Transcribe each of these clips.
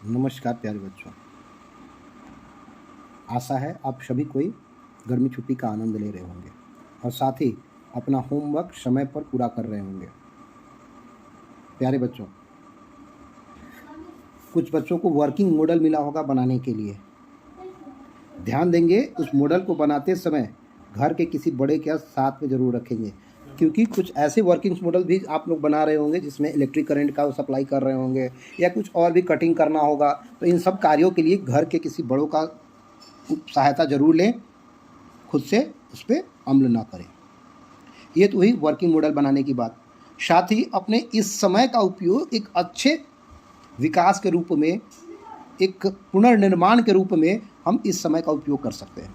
नमस्कार प्यारे बच्चों। आशा है आप सभी कोई गर्मी छुट्टी का आनंद ले रहे होंगे और साथ ही अपना होमवर्क समय पर पूरा कर रहे होंगे। प्यारे बच्चों, कुछ बच्चों को वर्किंग मॉडल मिला होगा बनाने के लिए। ध्यान देंगे, उस मॉडल को बनाते समय घर के किसी बड़े के साथ में ज़रूर रखेंगे, क्योंकि कुछ ऐसे वर्किंग मॉडल भी आप लोग बना रहे होंगे जिसमें इलेक्ट्रिक करंट का सप्लाई कर रहे होंगे या कुछ और भी कटिंग करना होगा। तो इन सब कार्यों के लिए घर के किसी बड़ों का सहायता ज़रूर लें, खुद से उस पर अमल ना करें। ये तो हुई वर्किंग मॉडल बनाने की बात। साथ ही अपने इस समय का उपयोग एक अच्छे विकास के रूप में, एक पुनर्निर्माण के रूप में हम इस समय का उपयोग कर सकते हैं।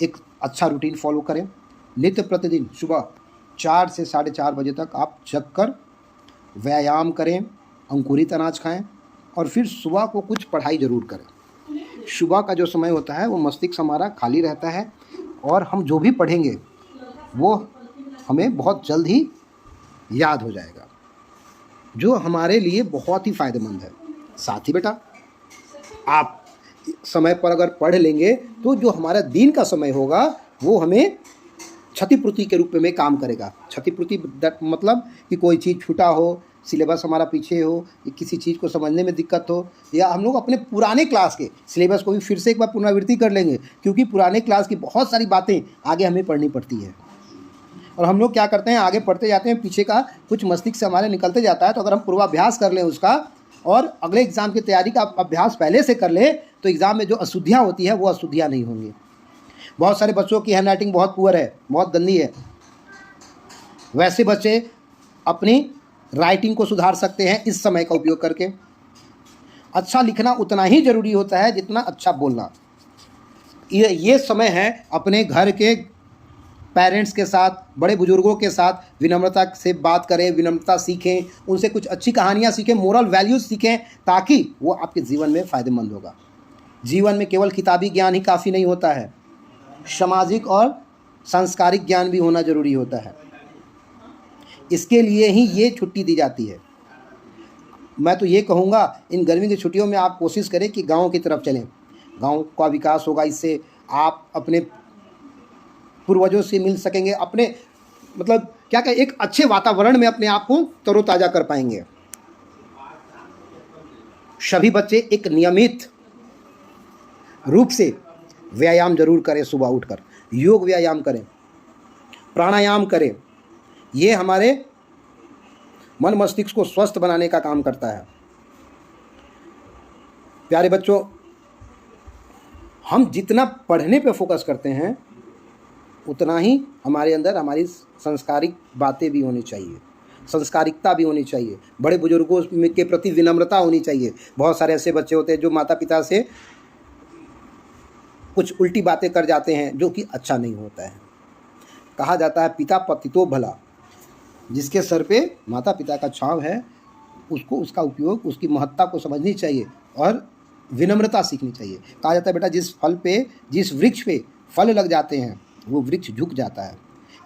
एक अच्छा रूटीन फॉलो करें। नित्य प्रतिदिन सुबह 4 से 4:30 बजे तक आप जग कर व्यायाम करें, अंकुरित अनाज खाएं और फिर सुबह को कुछ पढ़ाई ज़रूर करें। सुबह का जो समय होता है वो मस्तिष्क हमारा खाली रहता है और हम जो भी पढ़ेंगे वो हमें बहुत जल्द ही याद हो जाएगा, जो हमारे लिए बहुत ही फ़ायदेमंद है। साथ ही बेटा, आप समय पर अगर पढ़ लेंगे तो जो हमारा दिन का समय होगा वो हमें क्षतिपूर्ति के रूप में काम करेगा। क्षतिपूर्ति मतलब कि कोई चीज़ छूटा हो, सिलेबस हमारा पीछे हो, किसी चीज़ को समझने में दिक्कत हो, या हम लोग अपने पुराने क्लास के सिलेबस को भी फिर से एक बार पुनरावृत्ति कर लेंगे, क्योंकि पुराने क्लास की बहुत सारी बातें आगे हमें पढ़नी पड़ती है। और हम लोग क्या करते हैं, आगे पढ़ते जाते हैं, पीछे का कुछ मस्तिष्क से हमारे निकलते जाता है। तो अगर हम पूर्वाभ्यास कर लें उसका और अगले एग्ज़ाम की तैयारी का अभ्यास पहले से कर ले तो एग्ज़ाम में जो अशुद्धियाँ होती है वो अशुद्धियाँ नहीं होंगी। बहुत सारे बच्चों की हैंडराइटिंग बहुत पुअर है, बहुत गंदी है। वैसे बच्चे अपनी राइटिंग को सुधार सकते हैं इस समय का उपयोग करके। अच्छा लिखना उतना ही ज़रूरी होता है जितना अच्छा बोलना। ये समय है अपने घर के पेरेंट्स के साथ, बड़े बुजुर्गों के साथ विनम्रता से बात करें, विनम्रता सीखें, उनसे कुछ अच्छी कहानियाँ सीखें, मोरल वैल्यूज़ सीखें, ताकि वो आपके जीवन में फ़ायदेमंद होगा। जीवन में केवल किताबी ज्ञान ही काफ़ी नहीं होता है, सामाजिक और सांस्कारिक ज्ञान भी होना ज़रूरी होता है। इसके लिए ही ये छुट्टी दी जाती है। मैं तो ये कहूँगा, इन गर्मी की छुट्टियों में आप कोशिश करें कि गाँव की तरफ चलें। गाँव का विकास होगा, इससे आप अपने पूर्वजों से मिल सकेंगे, अपने मतलब क्या कहें, एक अच्छे वातावरण में अपने आप को तरोताज़ा कर पाएंगे। सभी बच्चे एक नियमित रूप से व्यायाम जरूर करें। सुबह उठकर योग व्यायाम करें, प्राणायाम करें। ये हमारे मन मस्तिष्क को स्वस्थ बनाने का काम करता है। प्यारे बच्चों, हम जितना पढ़ने पे फोकस करते हैं उतना ही हमारे अंदर हमारी संस्कारिक बातें भी होनी चाहिए, संस्कारिकता भी होनी चाहिए, बड़े बुजुर्गों के प्रति विनम्रता होनी चाहिए। बहुत सारे ऐसे बच्चे होते हैं जो माता पिता से कुछ उल्टी बातें कर जाते हैं, जो कि अच्छा नहीं होता है। कहा जाता है पिता पतितो भला। जिसके सर पे माता पिता का छांव है उसको उसका उपयोग, उसकी महत्ता को समझनी चाहिए और विनम्रता सीखनी चाहिए। कहा जाता है बेटा, जिस वृक्ष पे फल लग जाते हैं वो वृक्ष झुक जाता है।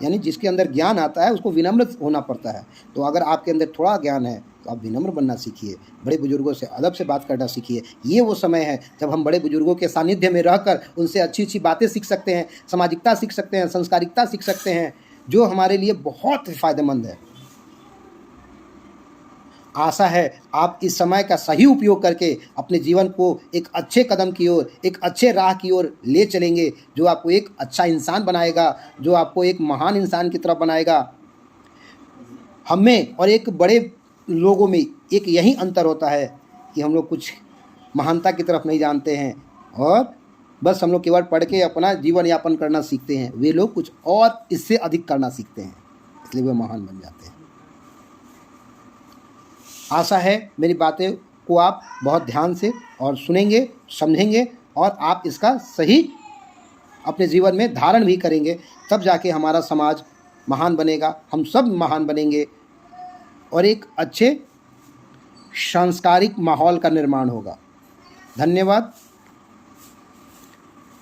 यानी जिसके अंदर ज्ञान आता है उसको विनम्र होना पड़ता है। तो अगर आपके अंदर थोड़ा ज्ञान है तो आप विनम्र बनना सीखिए, बड़े बुजुर्गों से अदब से बात करना सीखिए। ये वो समय है जब हम बड़े बुजुर्गों के सानिध्य में रहकर उनसे अच्छी अच्छी बातें सीख सकते हैं, सामाजिकता सीख सकते हैं, संस्कारिकता सीख सकते हैं, जो हमारे लिए बहुत फ़ायदेमंद है। आशा है आप इस समय का सही उपयोग करके अपने जीवन को एक अच्छे कदम की ओर, एक अच्छे राह की ओर ले चलेंगे, जो आपको एक अच्छा इंसान बनाएगा, जो आपको एक महान इंसान की तरफ बनाएगा। हम में और एक बड़े लोगों में एक यही अंतर होता है कि हम लोग कुछ महानता की तरफ नहीं जानते हैं और बस हम लोग केवल पढ़ के अपना जीवन यापन करना सीखते हैं। वे लोग कुछ और इससे अधिक करना सीखते हैं, इसलिए वे महान बन जाते हैं। आशा है मेरी बातें को आप बहुत ध्यान से और सुनेंगे, समझेंगे और आप इसका सही अपने जीवन में धारण भी करेंगे। तब जाके हमारा समाज महान बनेगा, हम सब महान बनेंगे और एक अच्छे सांस्कारिक माहौल का निर्माण होगा। धन्यवाद।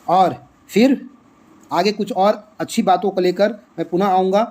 और फिर आगे कुछ और अच्छी बातों को लेकर मैं पुनः आऊँगा।